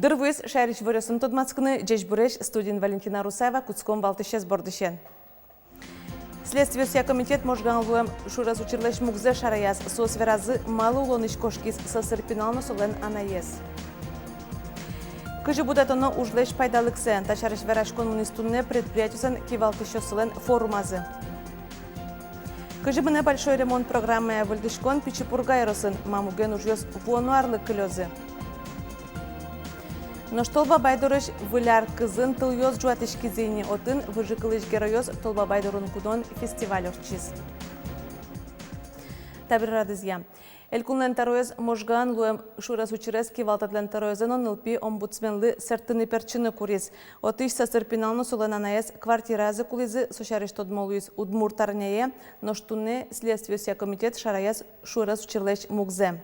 Дырвыз шәріш вырысын тодмацкыны жежбүреш студент Валентина Русаева куцком валтышез бордышен. Следствие комитет можганлуем шурас учирлеш мугзе шараяз сосверазы малы улоныш кошкис сосырпинално солен анаез. Кыжы будатоно ужлеш пайдалыксен, ташарыш вераш коммунистунне предприятиесен кивалтышы солен форумазы. Кыжы біне большой ремонт программы вылдышкон Пичепургайросын мамуген ужьёс вуануарлы кылёзы. Но штолба байдорыш выляр кызын тыльёз жуатышки зейни отын выжыкылыш героёз толба байдорун кудон фестиваль орчиз. Табир радызья. Элькунлен тароез можган луем шурас учерез кивалтатлен тароезен нылпи омбудсменлы сертыны перчыны курис. Отыш сасырпинално соленанаез квартиразы кулизы сушарыш тодмолуиз удмуртарнее, но штунне следствие комитет шараяз шурас учерлеш мугзе.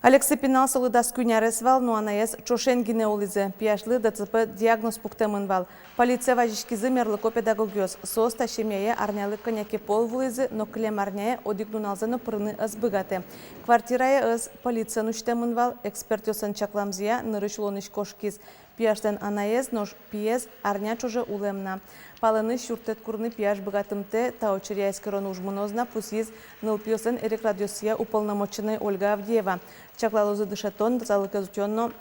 Алексей Пинал солыдас күнярес вал, но анаез чошен гинеолизе, пияшлы ДЦП диагноз пуктемын вал. Полиция важишкизы мерлыко педагогиоз, сос ташемее арнялы коняки пол вылызы, но клем арняе одигнуналзаны пырны ызбыгате. Квартирае ыз полиция нуштемын вал, экспертиосын чакламзия, нырыш лоныш кошкиз. Пияштен анаез, нож пиез арня чуже улемна. Палыны шуртет курны пияш богатымте, та очеряйскерон ужмунозна пусиз нылпиосен эрекрадиосия уполномоченной Ольга Авдеева. Чаклалозы дышетон, залыказутенно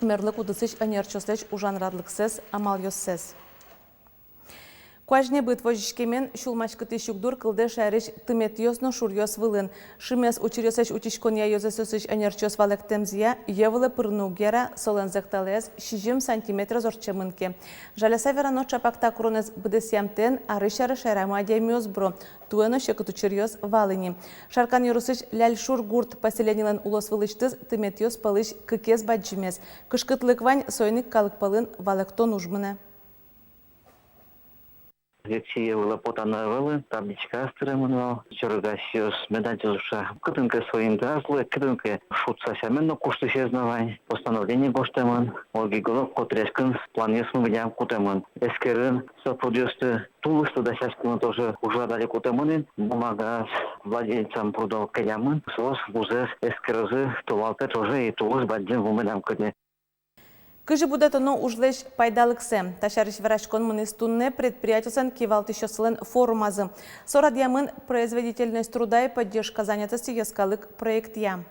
мерлык удысыш анерчослеч ужан радлыксес, амал йоссес. Куажне быт вожишкемен шулмашкыты шугдур кылды шарыш тымет йосно шурьос вылын. Шимес учересеш учишкония йозесосыш анерчос валектемзия, евылы пырну гера солен зекталез 60 сантиметр зорчемынке. Жаляса верано чапакта куронез быдесямтен арышары шайраму адемиоз бро, туэно шекытучерьос валыни. Шаркан юрусыш ляльшур гурт поселенилен улос вылыштыз тымет йос палыш кыкез баджимес. Кышкытлыквань сойник калык палын валектон ужмыне. Лекция была потановала, табличка стремена, черегасиос, медатилуша, кытынка своим газлы, кытынка шутса сяменно кушты сезнавань, постановление гоштеман, олгиголок котрескин, планесму видям кутеман, эскерин, сопродюсты, тулысты досяскина тоже уже дали кутеманин, бумага владельцам продал каямын, сос, бузес, эскерозы, тувалте тоже и тулыс баддин вумедам кыдне. Кыжы будатоно ужлеш пайдалыксе. Ташарыш врачкон мунистунне предприятиесен кивалтышосылен форумазы. Сорадьямын производительность труда и поддержка занятости яскалык проект я.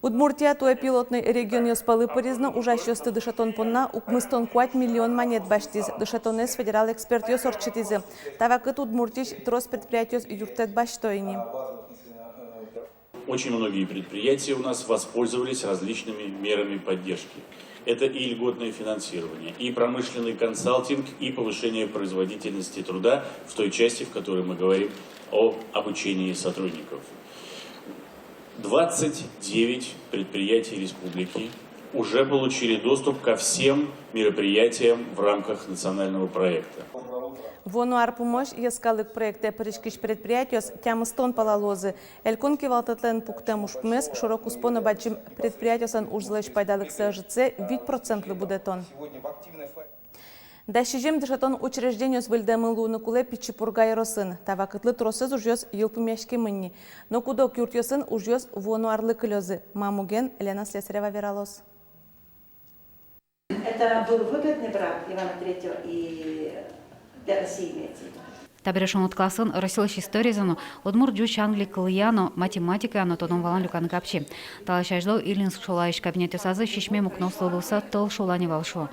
Удмуртия туе пилотный регион йоспалы порезно ужащосты дышатон понна укмыстон 4 миллион монет баштиз. Дышатонес федерал эксперт йосорчитизы. Тавакыт удмуртиш трос предприятиес юртет баштойни. Очень многие предприятия у нас воспользовались различными мерами поддержки. Это и льготное финансирование, и промышленный консалтинг, и повышение производительности труда в той части, в которой мы говорим о обучении сотрудников. 29 предприятий республики уже получили доступ ко всем мероприятиям в рамках национального проекта. Вонуар помощь яскалык проекте перешкиш предприятиос тямыстон палалозы. Элькон кивалтатлен пуктем ушпмес широко споно бачим предприятиосан ужзлеш пайдалык сажице 8% будетон. Дашижем дышатон учреждениос выльдемылу накуле Пичепургайросын. Тавакытлы тросыз ужьёс елпумяшки мынни. Но кудок юртьосын ужьёс вонуарлы кылёзы. Мамуген Елена Слесарева вералос. Это был выгодный брак Ивана III и для России имеется в виду. Табирешон откласын Россилыш историзану Удмур Джуч Англи Кылыяно математика анатодон валан люкан капчи. Талашажлау Ирлинск шолаиш кабинете сазы шишме мукнослылуса тыл шолани валшо.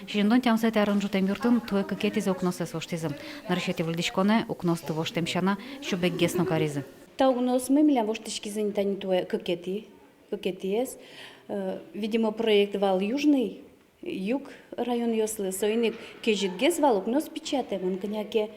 Шижендон тямсайт арынжутем юртын туе кыкетизе укносес воштизым. Нарышети выльдишконе укности воштемшана шубек гесно каризы. Та укнос мы миля воштишки занятани туе кыкетиес. Видимо, проект вал южный. Юг район Йослы, сойник кежитгез валук, но спечатаем, коняке.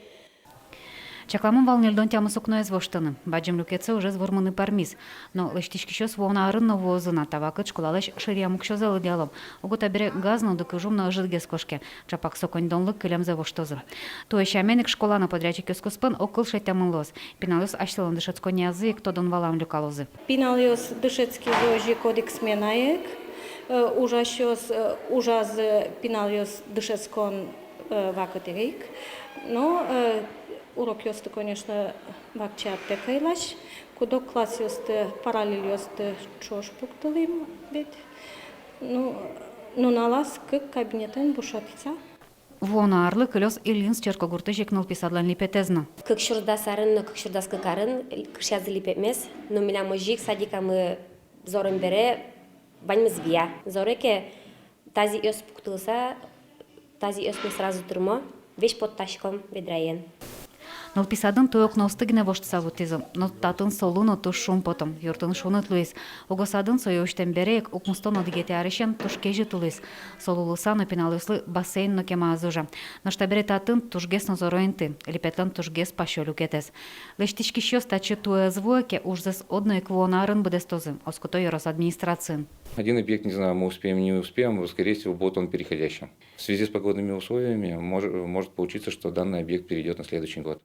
Чакламын валнельдон тямы сукно эзвоштыны. Баджим люкеце уже зворманы пармиз. Но лыштишкишос вона арынна возына тавакыт школалеш шириямук шозалы диалом. Угу табире газну дыкыжумна жидгез кошке. Чапак соконьдонлык кылемзе воштозы. То ещаменик школана подрядчик ёскоспын окыл шетямын лоз. Пиналёс аштылын дышецкони язык, тодон валам люкалозы. Пиналёс дышецкий дожи кодекс менаек. Ужаз пиналёс дышецкон вакатерик. Но урок ёсты, конечно, вакча кудок класс ёсты параллель ёсты чош пукталым бит. Нуналас кык кабинетін бушатса. Вона арлы кылёс Ильинс черкогурты жекнул писадлан липетезна. Как шурдасарын, как шурдаскакарын, кышязы липетмес, но меня мужик садика мы зором бере, баньмыз вия. Зореке тази ёс пуктылса, тази ёс мы сразу турмо, веш под ташком ведраен. Нол писадын тоёк ностыгне воштса вутизм, но татын солуно туш шум потом, юртын шунут луис. Огосадын соёштен берек, укмустон одигете арешен туш кежи тулис. Солулыса напиналыслы бассейн но кема азужа. Но штабере татын туш гес назороинты, липетлан туш гес пашолю кетес. Лештички щё стачи туэ звуке ужзес одной квонарын бдестозы, оското юрос администрацин. Один объект, не знаю, мы успеем, не успеем, скорее всего, будет он переходящим. В связи с погодными условиями может получиться, что данный объект перейдет на следующий год.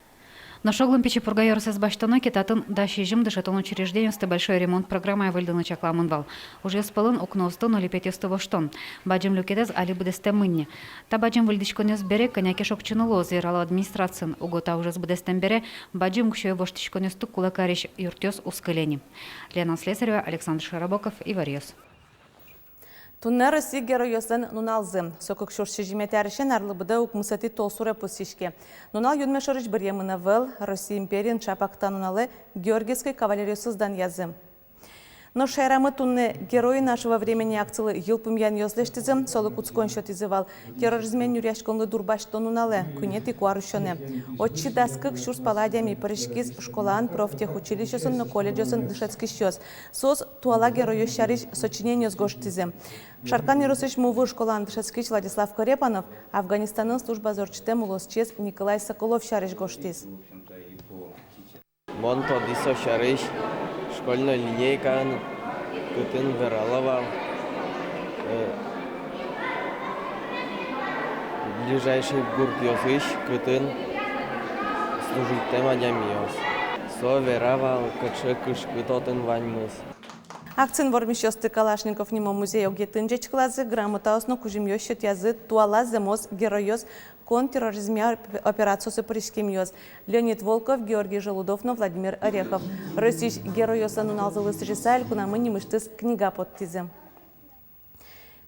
На шоглым печи пургайорсес баштаны кетатын дашижим дышетон учреждениясты большой ремонт программы выльданы чакламынвал. Уже спалын окносты 0,5 воштон. Баджим люкетез али бдесте мынне. Та баджим выльдичконес бере коняке шокчыныло зирала администрацин. Угота уже с бдестем бере баджим кшуе воштичконесту кулакариш юртёс ускалени. Лена Слесарева, Александр Шарабоков и Варьёс. Тунна Россия героясын нуналзы. Сокок шорши жиметярышен арлыбыда укмусати толсуре пусишке. Нунал юдмешорыч бір емына выл Россия империян чапакта нуналы Георгиевской кавалериясыздан язы. Но шайрамы тунны герои нашего времени акцилы елпумян ёзлештизым, солы куцкон шотизывал. Терроризмен юряшконлы дурбашто нуналы, күнети куарышоны. Отчи даскык шурс паладями парышкиз школан профтехучилищесын, но колледжесын дышецкий щёс. Соз туала герою шариш сочинение с гоштизым. Шаркан Ярусыч мувы школан дышецкий Владислав Корепанов, Афганистанын служба зорчтем улосчез Николай Соколов шариш гоштиз. Монто дисо шариш. Школьная линейка, кытын вералова. Ближайший гурт ёсыш, кытын служить тема дямиос. Со веравал, кычы кыш кытотын ваньмыс. Акцин вормищёсты Калашников нимо музей огетынче чклазы грамота осно кужим ёщет язы туала земос героёс контртерроризме операциясы пришкемьёс. Леонид Волков, Георгий Желудовно, Владимир Орехов. Российш героёса нуналзылы сжисаль кунамы немыштыз книга подтизы.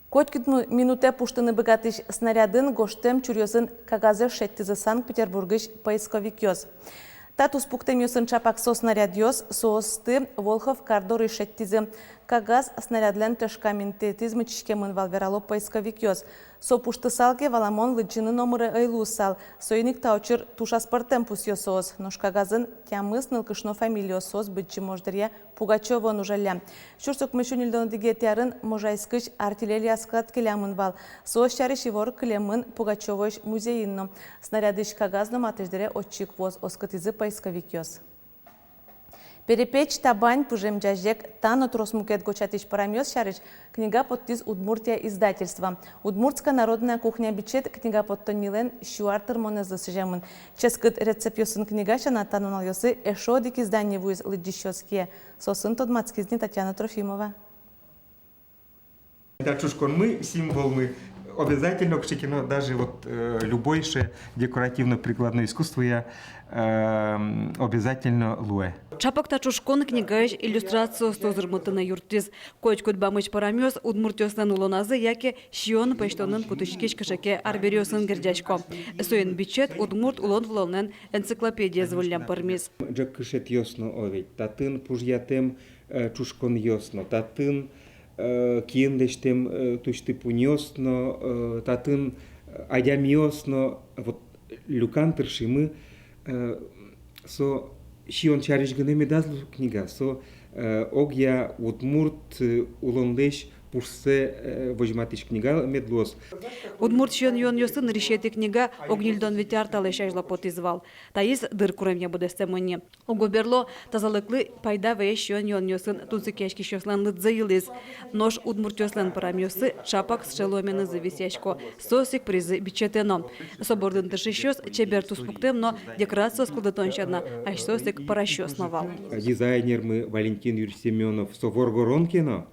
Коткит минуте пуштыны богатыш снарядын гоштем чурьёсын кагазы шеттизы Санкт-Петербургыш поисковик ёс. Татус пуктемьёсын чапак со снаряд ёс, соосты Волхов кардоры шеттизы. Кагаз снарядлен тышкаментетизмы чишкемын валверало поисковик ёс. Со пушты салке валамон лыджины номыры айлу сал. Соиник таучыр тушаспортем пус ёсоос. Нош кагазын тямыс нылкышно фамилия сос быджи мождырья Пугачёва нужалля. Шурсук мышунилдон дигетярын можайскыш артиллерия склад келямын вал. Соос чарыш ивор келемын Пугачёвош музейинно. Снарядыш кагазно матыждыре отчик воз оскотизы поисковик ёс. Перепеч табань пужем джажек тано тросмукет гочатиш парамёс шарыч книга подтиз Удмуртия издательства. Удмуртская народная кухня бичет книга подтонилен шуартер монезлысыжемын. Ческыт рецепёсын книга шана танунал ёсы эшодик издание вуиз лыджищёские. Сосын тодмацкизни Татьяна Трофимова. Дачушкон мы, символ мы. Обязательно к кино, даже вот любойше декоративно-прикладное искусство я обязательно луэ. Чапак тачушкон книгаеш иллюстрацию стозырмытына юртиз. Койчкут бамыч парамёс удмуртёснан улоназы, яке шион пештонын кутышкеш кышаке арберёсын гердячко. Соен бичет удмурт улон влонен энциклопедия зволлям пармис. Джак кышет ёсно овет, татын пужьятем чушкон ёсно, татын киендештем тушты пунёсно, татын адямиосно, вот люкантырши мы со шион чариш гнеме дазлу книга, со огья удмурт улондеш пурсе вожматиш книга медлос. Удмурт шион йон ёсын решети книга огнильдон ветярталы шайжла потизвал. Таис дыр куремня будестемоне. Огоберло тазалыклы пайда ве шион йон ёсын тунсыкешки шослан лыдзаилыз. Нож удмурт ёслан парамёсы чапак с шеломены зависяшко. Сосик призы бичетено. Собордын тышищёс чебер туспуктемно декорация складатонщадна, аж сосик паращёсновал. Дизайнер мы Валентин Юрьевич Семенов Софоргоронкино.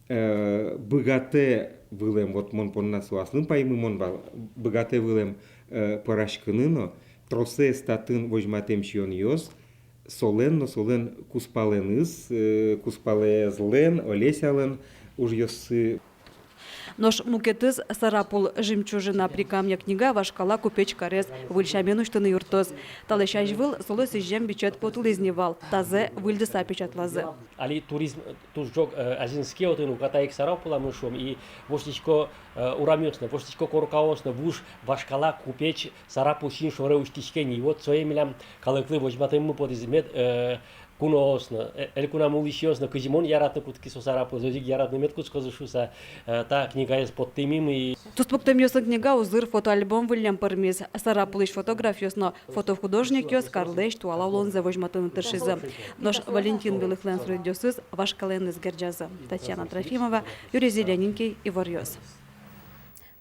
Богате вылем, вот мон по нас уаслым паймы мон бал, богате вылем парашкыныно, тросе статын вожматем шион йос, солен куспаленыз, куспалезлен, олесялен, уж йосы Нож мукетыз сарапул жемчужина прикамья книга вашкала купеч карез выльшамен уштыны юртоз. Талышаш выл солы сижем бичет потул изневал. Тазе выльдыса печатлазы. Али туризм тужок азинский отын укатаик сарапула мышом и воштичко урамёсна, воштичко коркаосна вуш вашкала купеч сарапул син шоре уштичкени. Вот соемилям калыклы вожматым мы подизмет куноосна, элькуна мулищиосна, кызимон яратны кутки сосарапул, зозиг яратны мет кускозышуса, та книга есть под тымим и... Туспуктем йосын книга узыр фотоальбом выльям пармиз. Сарапулыш фотографиосно фотохудожник йос Карлеш туала улонзе вожматыны тыршизы. Нож Валентин Белыхлен срыдёсыз вашкален изгерджазы. Татьяна Трофимова, Юрий Зелененький и Ворьёс.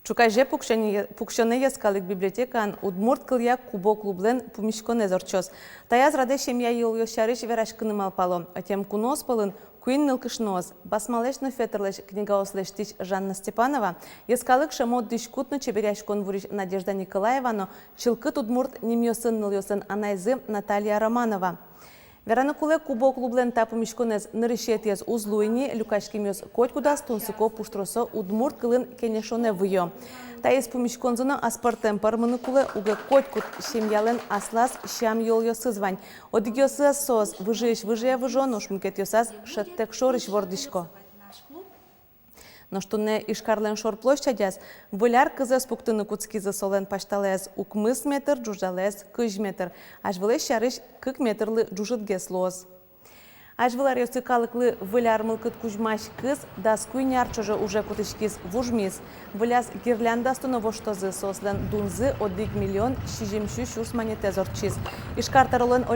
Чукайже пукшоне яскалык библиотекан удмурт кылья кубо клублен пумишконе зорчос. Таяз раде шемья ел йошарыш верашкыны малпало. Атем кунос полын куин нылкышноз. Басмалешно фетрлеш книга ослештич Жанна Степанова. Яскалык шамот дишкутно чеберяшкон вуриш Надежда Николаевано. Чылкыт удмурт немьосын ныльосын анайзы Наталья Романова. Веранакуле кубо клублен тапу мишконез нырышетез узлуйни люкашкимёс котькудас тунсыко пуштросо удмурт кылын кенешоне выё. Таис пумишконзына аспартем парманыкуле уге котькут шемьялен аслас шам йолё сызвань. Одигёсы сос выжия выжон ушмукет ёсаз шеттек шорыш вордышко. Но что не ишкарлен шор площадяс, выляр кызес пуктыны куцкизы солен пашталез укмыс метр, джужалез кыж метр, аж вылеш шарыш кык метрлы джужытгес лоз. Аж вылар ёсыкалыклы выляр мылкыт кужмаш кыз, дас куйнярчожа уже кутышкиз вужмиз. Выляс гирляндастуны воштозы сослен дунзы 1 миллион шижимшü шурс монете зорчиз. Ишкартарылын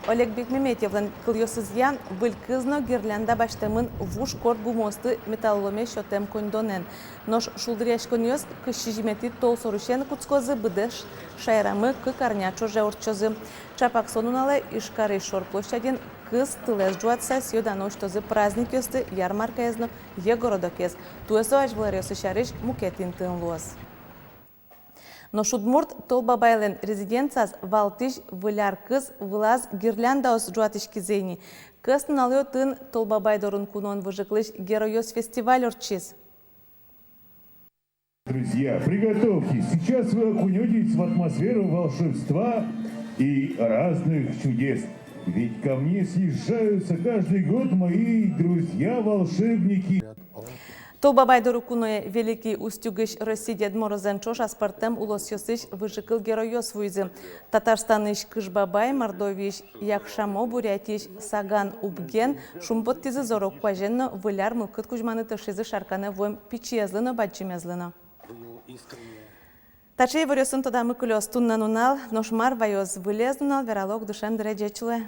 Олег Бекмеметьевлен кыльосызян вылькызно гирлянда баштамын вуш корт бумосты металломе шотем кондонен. Нош шулдыряшконьос кышижимети тол сорушен куцкозы быдеш шайрамы кыкарнячо жеурчозы. Чапак сонунале ишкары шор площадин кыз тылез жуатса сьёданоштозы праздник ёсты ярмарка езно егородокез. Туэсо ажвларёсы шарыш мукетин тын луаз. Но шудмурт толбабайлен резиденцияс валтиш выляр кыз вылаз гирляндаос жуатышки зейни. Кыз налё тын толбабайдорун кунон выжиклыш героёс фестиваль орчиз. Друзья, приготовьтесь. Сейчас вы окунетесь в атмосферу волшебства и разных чудес. Ведь ко мне съезжаются каждый год мои друзья-волшебники. Толбабайдору куное великий устюгыш России Дед Морозенчош аспартем улосьосыш выжикыл героёс вуйзы. Татарстаныш Кышбабай, Мордовиш, Якшамо, Бурятиш, Саган, Убген, Шумботтизы зорок паженно выляр мылкыт кужманы тышизы шарканы воем пичезлыно, баджимезлыно. Тачей варёсын тода мыкылёс туннан унал, ношмар вайоз вылез унал вералог душен дыречечлы.